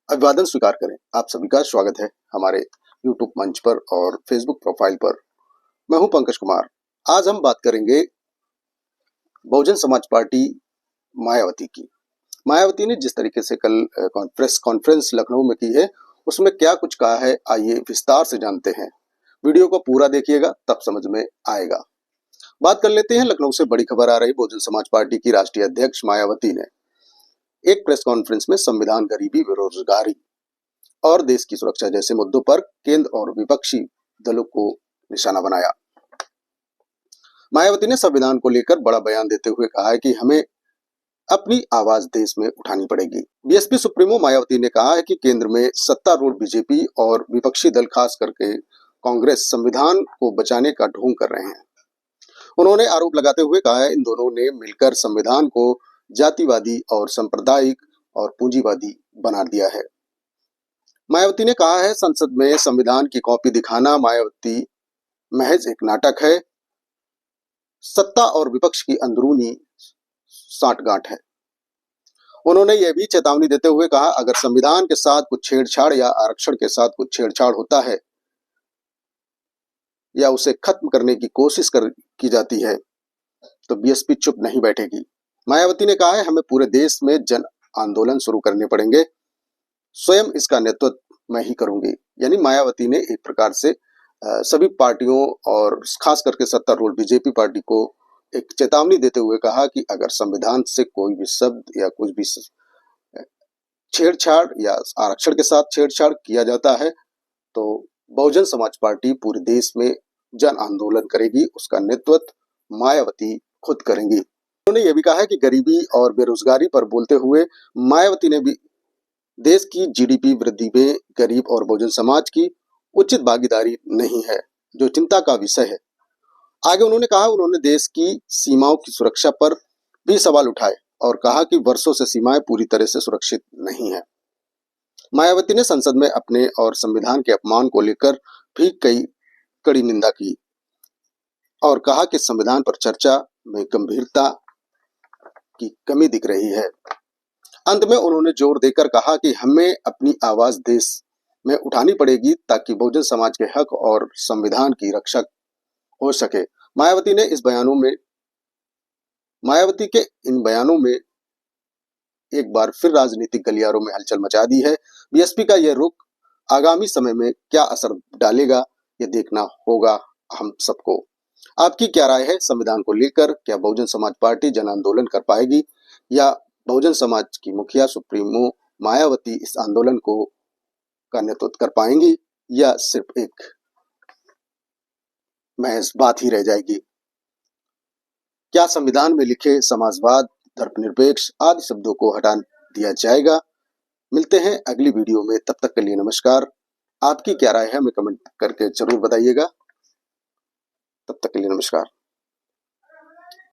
अभिवादन स्वीकार करें। आप सभी का स्वागत है हमारे यूट्यूब मंच पर और फेसबुक प्रोफाइल पर। मैं हूं पंकज कुमार। आज हम बात करेंगे बहुजन समाज पार्टी मायावती की। मायावती ने जिस तरीके से कल प्रेस कॉन्फ्रेंस लखनऊ में की है, उसमें क्या कुछ कहा है, आइए विस्तार से जानते हैं। वीडियो को पूरा देखिएगा, तब समझ में आएगा। बात कर लेते हैं लखनऊ से बड़ी खबर आ रही। बहुजन समाज पार्टी की राष्ट्रीय अध्यक्ष मायावती ने एक प्रेस कॉन्फ्रेंस में संविधान, गरीबी, बेरोजगारी और देश की सुरक्षा जैसे मुद्दों पर केंद्र और विपक्षी दलों को निशाना बनाया। मायावती ने संविधान को लेकर बड़ा बयान देते हुए कहा है कि हमें अपनी आवाज देश में उठानी पड़ेगी। बीएसपी सुप्रीमो मायावती ने कहा है कि केंद्र में सत्तारूढ़ बीजेपी और विपक्षी दल, खास करके कांग्रेस, संविधान को बचाने का ढोंग कर रहे हैं। उन्होंने आरोप लगाते हुए कहा है, इन दोनों ने मिलकर संविधान को जातिवादी और सांप्रदायिक और पूंजीवादी बना दिया है। मायावती ने कहा है, संसद में संविधान की कॉपी दिखाना मायावती महज एक नाटक है। सत्ता और विपक्ष की अंदरूनी साठगांठ है। उन्होंने यह भी चेतावनी देते हुए कहा, अगर संविधान के साथ कुछ छेड़छाड़ या आरक्षण के साथ कुछ छेड़छाड़ होता है या उसे खत्म करने की कोशिश की जाती है तो बीएसपी चुप नहीं बैठेगी। मायावती ने कहा है, हमें पूरे देश में जन आंदोलन शुरू करने पड़ेंगे। स्वयं इसका नेतृत्व मैं ही करूंगी। यानी मायावती ने एक प्रकार से सभी पार्टियों और खास करके सत्तारूढ़ बीजेपी पार्टी को एक चेतावनी देते हुए कहा कि अगर संविधान से कोई भी शब्द या कुछ भी छेड़छाड़ या आरक्षण के साथ छेड़छाड़ किया जाता है तो बहुजन समाज पार्टी पूरे देश में जन आंदोलन करेगी। उसका नेतृत्व मायावती खुद करेंगी। उन्होंने यह भी कहा है कि गरीबी और बेरोजगारी पर बोलते हुए मायावती ने भी देश की जीडीपी वृद्धि में गरीब और बहुजन समाज की उचित भागीदारी नहीं है, जो चिंता का विषय है। आगे उन्होंने कहा, उन्होंने देश की सीमाओं की सुरक्षा पर भी सवाल उठाए और कहा कि वर्षों से सीमाएं पूरी तरह से सुरक्षित नहीं है। मायावती ने संसद में अपने और संविधान के अपमान को लेकर भी कड़ी निंदा की और कहा कि संविधान पर चर्चा में गंभीरता की कमी दिख रही है। अंत में उन्होंने जोर देकर कहा कि हमें अपनी आवाज देश में उठानी पड़ेगी ताकि बहुजन समाज के हक और संविधान की रक्षा हो सके। मायावती के इन बयानों में एक बार फिर राजनीतिक गलियारों में हलचल मचा दी है। बीएसपी का यह रुख आगामी समय में क्या असर डालेगा, यह देखना होगा हम सबको। आपकी क्या राय है संविधान को लेकर? क्या बहुजन समाज पार्टी जन आंदोलन कर पाएगी या बहुजन समाज की मुखिया सुप्रीमो मायावती इस आंदोलन का नेतृत्व कर पाएंगी या सिर्फ एक महज बात ही रह जाएगी? क्या संविधान में लिखे समाजवाद, धर्मनिरपेक्ष आदि शब्दों को हटा दिया जाएगा? मिलते हैं अगली वीडियो में, तब तक के लिए नमस्कार। आपकी क्या राय है हमें कमेंट करके जरूर बताइएगा। तब तक के लिए नमस्कार।